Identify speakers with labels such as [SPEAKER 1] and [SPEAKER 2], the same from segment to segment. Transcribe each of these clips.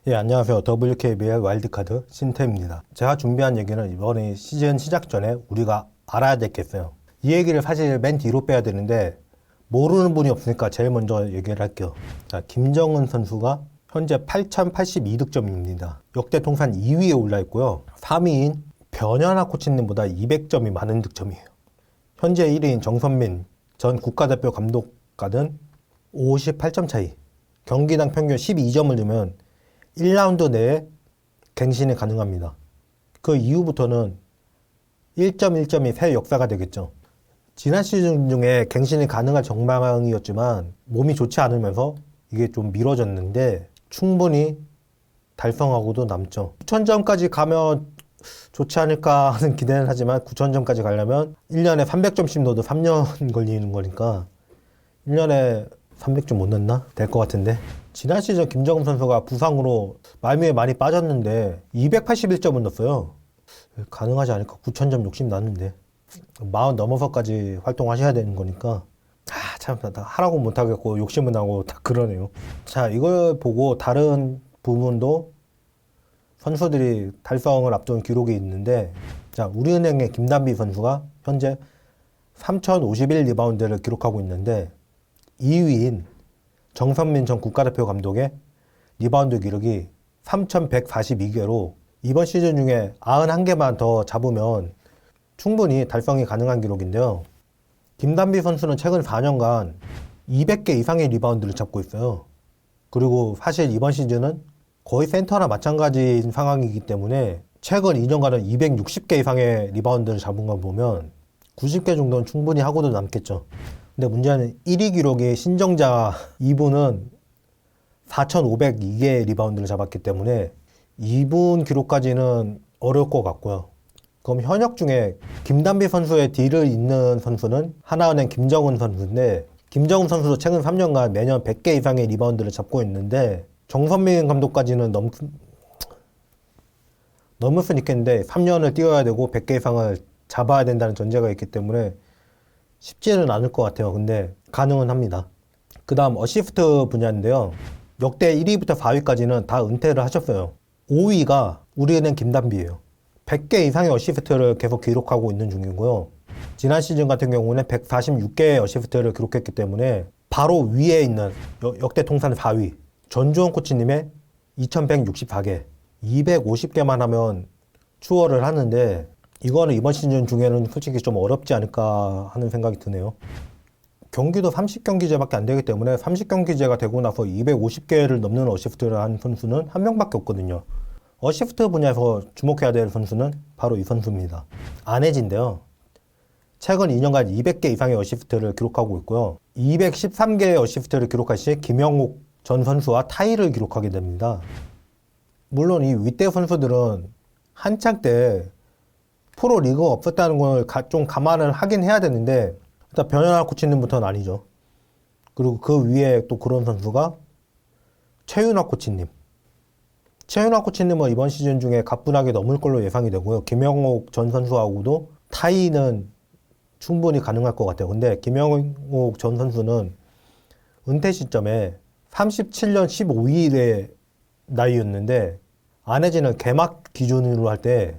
[SPEAKER 1] 예, 안녕하세요. WKBL 와일드카드 신태입니다. 제가 준비한 얘기는 이번에 시즌 시작 전에 우리가 알아야 될 게 있어요. 이 얘기를 사실 맨 뒤로 빼야 되는데 모르는 분이 없으니까 제일 먼저 얘기를 할게요. 자, 김정은 선수가 현재 8,082득점입니다. 역대 통산 2위에 올라 있고요. 3위인 변현아 코치님보다 200점이 많은 득점이에요. 현재 1위인 정선민 전 국가대표 감독과는 58점 차이. 경기당 평균 12점을 넣으면 1라운드 내에 갱신이 가능합니다. 그 이후부터는 1.1점이 새 역사가 되겠죠. 지난 시즌 중에 갱신이 가능한 전망이었지만 몸이 좋지 않으면서 이게 좀 미뤄졌는데 충분히 달성하고도 남죠. 9,000점까지 가면 좋지 않을까 하는 기대는 하지만 9,000점까지 가려면 1년에 300점씩 넣어도 3년 걸리는 거니까 1년에 300점 못 넣나? 될 것 같은데. 지난 시즌 김정은 선수가 부상으로 말미에 많이 빠졌는데 281점을 넣었어요. 가능하지 않을까? 9,000점 욕심 나는데 40 넘어서까지 활동하셔야 되는 거니까 참 하라고 못하겠고 욕심은 나고 다 그러네요. 자, 이걸 보고 다른 부분도 선수들이 달성을 앞둔 기록이 있는데, 자, 우리은행의 김단비 선수가 현재 3,051 리바운드를 기록하고 있는데 2위인 정선민 전 국가대표 감독의 리바운드 기록이 3,142개로 이번 시즌 중에 91개만 더 잡으면 충분히 달성이 가능한 기록인데요. 김단비 선수는 최근 4년간 200개 이상의 리바운드를 잡고 있어요. 그리고 사실 이번 시즌은 거의 센터나 마찬가지인 상황이기 때문에 최근 2년간은 260개 이상의 리바운드를 잡은 걸 보면 90개 정도는 충분히 하고도 남겠죠. 근데 문제는 1위 기록이 신정자 2분은 4,502개 리바운드를 잡았기 때문에 2분 기록까지는 어려울 것 같고요. 그럼 현역 중에 김단비 선수의 뒤를 잇는 선수는 하나은행 김정은 선수인데, 김정은 선수도 최근 3년간 매년 100개 이상의 리바운드를 잡고 있는데 정선민 감독까지는 넘을 수는 있겠는데 3년을 뛰어야 되고 100개 이상을 잡아야 된다는 전제가 있기 때문에 쉽지는 않을 것 같아요. 근데 가능은 합니다. 그 다음 어시스트 분야인데요. 역대 1위부터 4위까지는 다 은퇴를 하셨어요. 5위가 우리은행 김단비예요. 100개 이상의 어시스트를 계속 기록하고 있는 중이고요. 지난 시즌 같은 경우는 146개의 어시스트를 기록했기 때문에 바로 위에 있는 역대 통산 4위 전주원 코치님의 2164개 250개만 하면 추월을 하는데, 이거는 이번 시즌 중에는 솔직히 좀 어렵지 않을까 하는 생각이 드네요. 경기도 30경기제밖에 안 되기 때문에 30경기제가 되고 나서 250개를 넘는 어시스트를 한 선수는 한 명밖에 없거든요. 어시스트 분야에서 주목해야 될 선수는 바로 이 선수입니다. 안혜진인데요. 최근 2년간 200개 이상의 어시스트를 기록하고 있고요. 213개의 어시스트를 기록할 시 김영욱 전 선수와 타이를 기록하게 됩니다. 물론 이 윗대 선수들은 한창 때 프로 리그가 없었다는 걸 좀 감안을 하긴 해야 되는데, 일단 변현아 코치님부터는 아니죠. 그리고 그 위에 또 그런 선수가 최윤화 코치님. 최윤화 코치님은 이번 시즌 중에 가뿐하게 넘을 걸로 예상이 되고요. 김영옥 전 선수하고도 타이는 충분히 가능할 것 같아요. 근데 김영옥 전 선수는 은퇴 시점에 37년 15일의 나이였는데, 안혜진은 개막 기준으로 할 때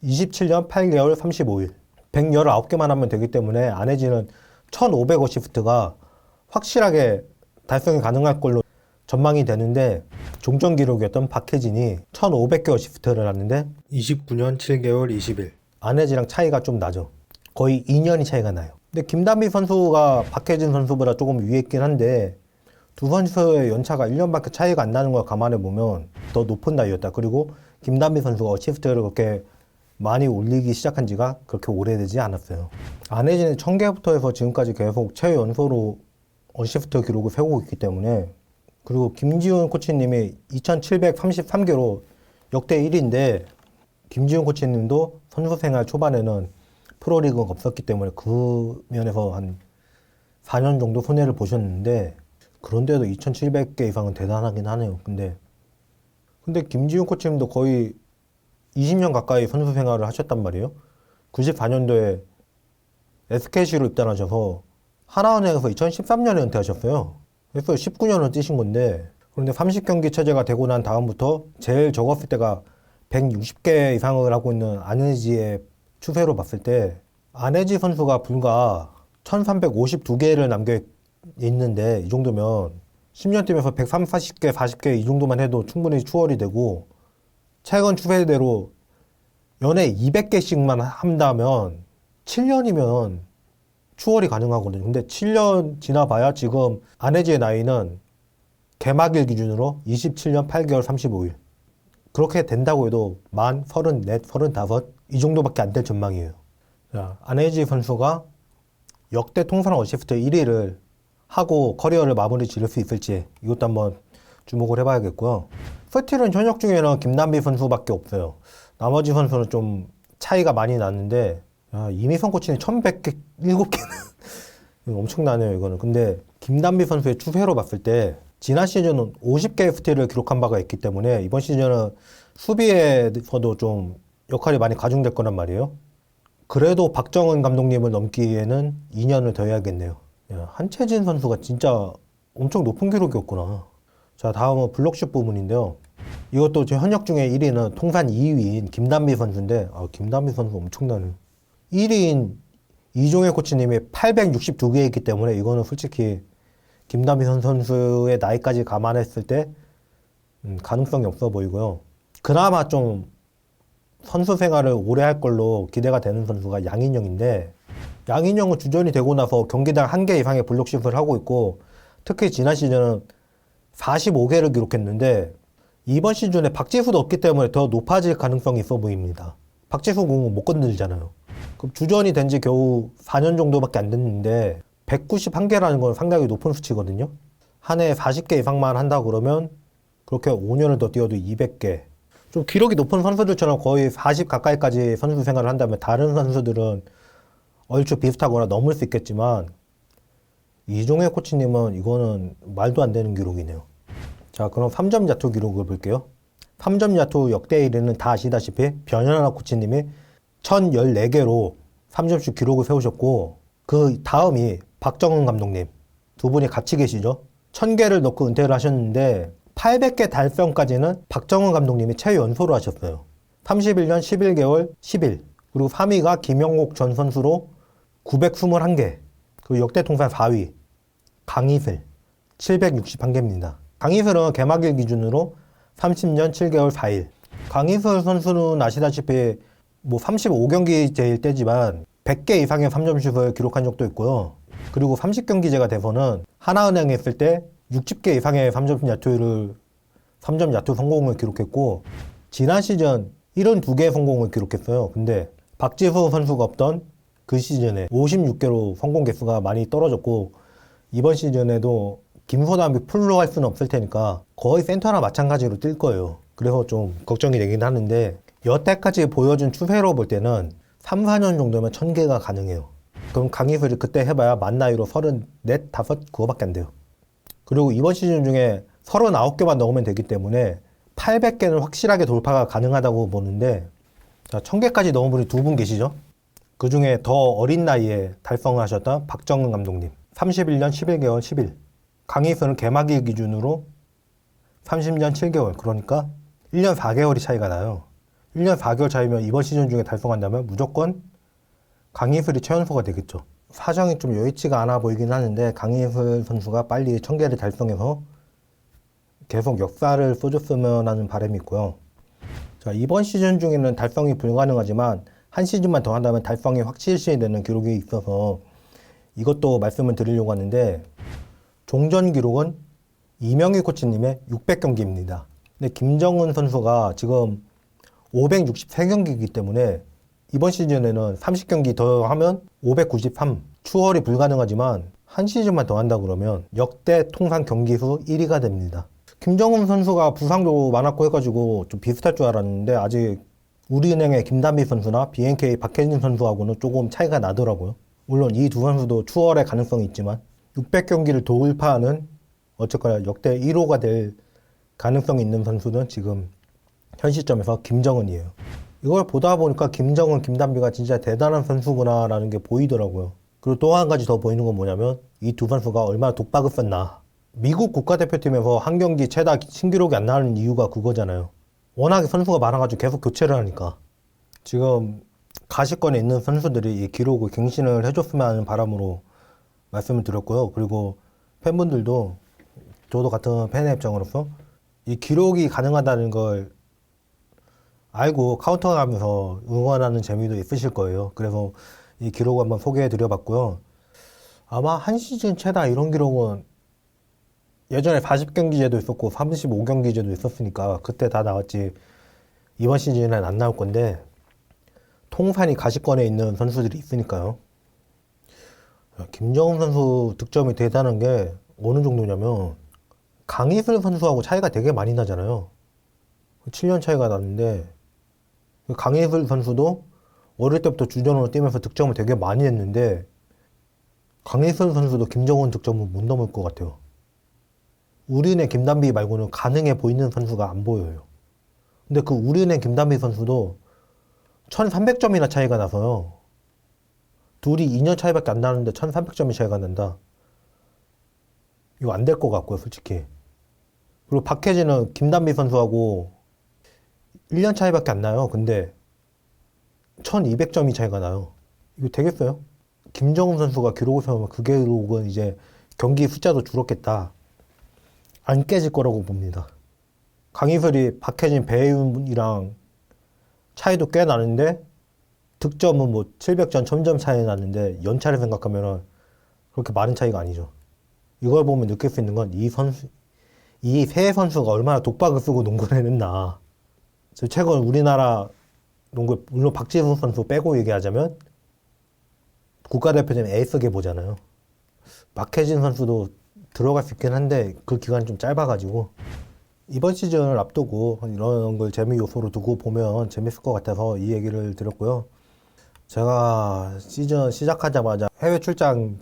[SPEAKER 1] 27년 8개월 35일 119개만 하면 되기 때문에 안혜진은 1500 어시스트가 확실하게 달성이 가능할 걸로 전망이 되는데, 종전 기록이었던 박혜진이 1500개 어시스트를 하는데 29년 7개월 20일 안혜진이랑 차이가 좀 나죠. 거의 2년이 차이가 나요. 근데 김단비 선수가 박혜진 선수보다 조금 위에 있긴 한데 두 선수의 연차가 1년밖에 차이가 안 나는 걸 감안해 보면 더 높은 나이였다. 그리고 김단비 선수가 어시스트를 그렇게 많이 올리기 시작한 지가 그렇게 오래되지 않았어요. 안혜진이 1000개부터 해서 지금까지 계속 최연소로 어시스트 기록을 세우고 있기 때문에, 그리고 김지훈 코치님이 2733개로 역대 1위인데 김지훈 코치님도 선수 생활 초반에는 프로리그가 없었기 때문에 그 면에서 한 4년 정도 손해를 보셨는데, 그런데도 2700개 이상은 대단하긴 하네요. 근데 김지훈 코치님도 거의 20년 가까이 선수 생활을 하셨단 말이에요. 94년도에 SKC로 입단하셔서 하나은행에서 2013년에 은퇴하셨어요. 그래서 19년을 뛰신 건데 그런데 30경기 체제가 되고 난 다음부터 제일 적었을 때가 160개 이상을 하고 있는 안혜지의 추세로 봤을 때 안혜지 선수가 불과 1352개를 남겨 있는데 이 정도면 10년 뛰면서 130개, 40개 이 정도만 해도 충분히 추월이 되고 최근 추세대로 연애 200개씩만 한다면 7년이면 추월이 가능하거든요. 근데 7년 지나봐야 지금 안혜지의 나이는 개막일 기준으로 27년 8개월 35일. 그렇게 된다고 해도 만 34, 35 이 정도밖에 안 될 전망이에요. 자, 안혜지 선수가 역대 통산 어시스트 1위를 하고 커리어를 마무리 지을 수 있을지 이것도 한번 주목을 해봐야겠고요. 스틸은 현역 중에는 김단비 선수밖에 없어요. 나머지 선수는 좀 차이가 많이 났는데 이미선 코치는 1107개는 엄청나네요 이거는. 근데 김단비 선수의 추세로 봤을 때 지난 시즌은 50개의 스틸을 기록한 바가 있기 때문에 이번 시즌은 수비에서도 좀 역할이 많이 가중될 거란 말이에요. 그래도 박정은 감독님을 넘기에는 2년을 더 해야겠네요. 한채진 선수가 진짜 엄청 높은 기록이었구나. 자, 다음은 블록슛 부분인데요. 이것도 제 현역 중에 1위는 통산 2위인 김단비 선수인데 김단비 선수 엄청나네요. 1위인 이종혜 코치님이 862개 있기 때문에 이거는 솔직히 김단비 선수의 나이까지 감안했을 때 가능성이 없어 보이고요. 그나마 좀 선수 생활을 오래 할 걸로 기대가 되는 선수가 양인영인데 양인영은 주전이 되고 나서 경기당 1개 이상의 블록슛을 하고 있고 특히 지난 시즌은 45개를 기록했는데 이번 시즌에 박지수도 없기 때문에 더 높아질 가능성이 있어 보입니다. 박지수 공은 못 건들잖아요. 그럼 주전이 된 지 겨우 4년 정도밖에 안 됐는데 191개라는 건 상당히 높은 수치거든요. 한 해에 40개 이상만 한다 그러면 그렇게 5년을 더 뛰어도 200개. 좀 기록이 높은 선수들처럼 거의 40 가까이까지 선수 생활을 한다면 다른 선수들은 얼추 비슷하거나 넘을 수 있겠지만 이종혜 코치님은 이거는 말도 안 되는 기록이네요. 자, 그럼 3점 야투 기록을 볼게요. 3점 야투 역대 1위는 다 아시다시피 변현아 코치님이 1014개로 3점슛 기록을 세우셨고 그 다음이 박정은 감독님 두 분이 같이 계시죠. 1000개를 넣고 은퇴를 하셨는데 800개 달성까지는 박정은 감독님이 최연소로 하셨어요. 31년 11개월 10일. 그리고 3위가 김영옥 전 선수로 921개. 그리고 역대 통산 4위 강희슬 761개입니다. 강희슬은 개막일 기준으로 30년 7개월 4일. 강희슬 선수는 아시다시피 뭐 35경기제일 때지만 100개 이상의 3점슛을 기록한 적도 있고요. 그리고 30경기제가 돼서는 하나은행에 있을 때 60개 이상의 3점 야투 성공을 기록했고 지난 시즌 72개 성공을 기록했어요. 근데 박지수 선수가 없던 그 시즌에 56개로 성공 개수가 많이 떨어졌고 이번 시즌에도 김소담이 풀로 할 수는 없을 테니까 거의 센터나 마찬가지로 뛸 거예요. 그래서 좀 걱정이 되긴 하는데 여태까지 보여준 추세로 볼 때는 3, 4년 정도면 1000개가 가능해요. 그럼 강희슬이 그때 해봐야 만 나이로 34, 5 그거밖에 안 돼요. 그리고 이번 시즌 중에 39개만 넣으면 되기 때문에 800개는 확실하게 돌파가 가능하다고 보는데 자, 1000개까지 넣은 분이 두 분 계시죠? 그 중에 더 어린 나이에 달성을 하셨던 박정은 감독님 31년 11개월 10일 강희슬은 개막일 기준으로 30년 7개월 그러니까 1년 4개월이 차이가 나요. 1년 4개월 차이면 이번 시즌 중에 달성한다면 무조건 강희슬이 최연소가 되겠죠. 사정이 좀 여의치가 않아 보이긴 하는데 강희슬 선수가 빨리 1000개를 달성해서 계속 역사를 써줬으면 하는 바람이 있고요. 자, 이번 시즌 중에는 달성이 불가능하지만 한 시즌만 더 한다면 달성이 확실시 되는 기록이 있어서 이것도 말씀을 드리려고 하는데 종전 기록은 이명희 코치님의 600경기입니다. 근데 김정은 선수가 지금 563경기이기 때문에 이번 시즌에는 30경기 더 하면 593 추월이 불가능하지만 한 시즌만 더 한다 그러면 역대 통산 경기수 1위가 됩니다. 김정은 선수가 부상도 많았고 해가지고 좀 비슷할 줄 알았는데 아직 우리은행의 김단비 선수나 BNK 박혜진 선수하고는 조금 차이가 나더라고요. 물론 이 두 선수도 추월의 가능성이 있지만 600경기를 돌파하는 어쨌거나 역대 1호가 될 가능성이 있는 선수는 지금 현 시점에서 김정은이에요. 이걸 보다 보니까 김정은, 김단비가 진짜 대단한 선수구나라는 게 보이더라고요. 그리고 또 한 가지 더 보이는 건 뭐냐면 이 두 선수가 얼마나 독박을 썼나. 미국 국가대표팀에서 한 경기 최다 신기록이 안 나는 이유가 그거잖아요. 워낙에 선수가 많아가지고 계속 교체를 하니까. 지금 가시권에 있는 선수들이 이 기록을 갱신을 해줬으면 하는 바람으로 말씀을 드렸고요. 그리고 팬분들도 저도 같은 팬의 입장으로서 이 기록이 가능하다는 걸 알고 카운터가면서 응원하는 재미도 있으실 거예요. 그래서 이 기록을 한번 소개해 드려봤고요. 아마 한 시즌 최다 이런 기록은 예전에 40경기제도 있었고 35경기제도 있었으니까 그때 다 나왔지 이번 시즌에는 안 나올 건데 통산이 가시권에 있는 선수들이 있으니까요. 김정은 선수 득점이 대단한 게 어느 정도냐면 강희슬 선수하고 차이가 되게 많이 나잖아요. 7년 차이가 나는데 강희슬 선수도 어릴 때부터 주전으로 뛰면서 득점을 되게 많이 했는데 강희슬 선수도 김정은 득점을 못 넘을 것 같아요. 우리네 김단비 말고는 가능해 보이는 선수가 안 보여요. 근데 그 우리네 김단비 선수도 1300점이나 차이가 나서요. 둘이 2년 차이밖에 안 나는데 1300점이 차이가 난다. 이거 안 될 것 같고요, 솔직히. 그리고 박혜진은 김단비 선수하고 1년 차이밖에 안 나요. 근데 1200점이 차이가 나요. 이거 되겠어요? 김정은 선수가 기록을 세우면 그 기록은 이제 경기 숫자도 줄었겠다. 안 깨질 거라고 봅니다. 강희슬이 박혜진, 배혜윤이랑 차이도 꽤 나는데 득점은 뭐 700점, 1000점 차이 나는데 연차를 생각하면 그렇게 많은 차이가 아니죠. 이걸 보면 느낄 수 있는 건 이 세 선수가 얼마나 독박을 쓰고 농구를 했나. 최근 우리나라 농구, 물론 박지수 선수 빼고 얘기하자면 국가대표팀 에이스계 보잖아요. 박혜진 선수도 들어갈 수 있긴 한데 그 기간이 좀 짧아가지고 이번 시즌을 앞두고 이런 걸 재미 요소로 두고 보면 재밌을 것 같아서 이 얘기를 드렸고요. 제가 시즌 시작하자마자 해외 출장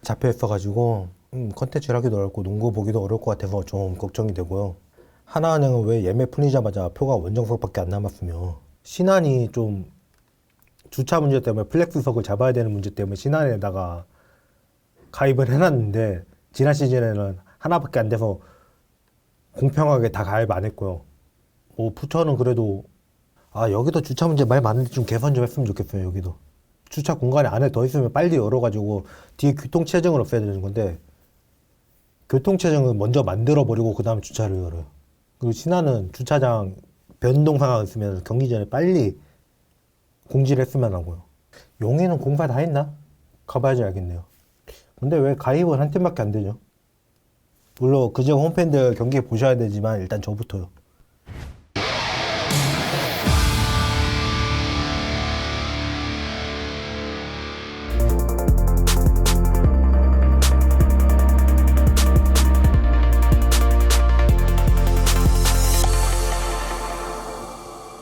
[SPEAKER 1] 잡혀 있어가지고 컨텐츠를 하기도 어렵고 농구 보기도 어려울 것 같아서 좀 걱정이 되고요. 하나은행은 왜 예매 풀리자마자 표가 원정석밖에 안 남았으며 신한이 좀 주차 문제 때문에 플렉스석을 잡아야 되는 문제 때문에 신한에다가 가입을 해놨는데 지난 시즌에는 하나밖에 안 돼서 공평하게 다 가입 안 했고요. 뭐 부천은 그래도 여기도 주차 문제 많이 많은데 좀 개선 좀 했으면 좋겠어요. 여기도 주차 공간이 안에 더 있으면 빨리 열어가지고 뒤에 교통체증을 없애야 되는 건데 교통체증을 먼저 만들어버리고 그 다음에 주차를 열어요. 그리고 신한은 주차장 변동 상황 있으면 경기 전에 빨리 공지를 했으면 하고요. 용인은 공사 다 했나? 가봐야지 알겠네요. 근데 왜 가입은 한 팀밖에 안 되죠? 물론 그저 홈팬들 경기 보셔야 되지만 일단 저부터요.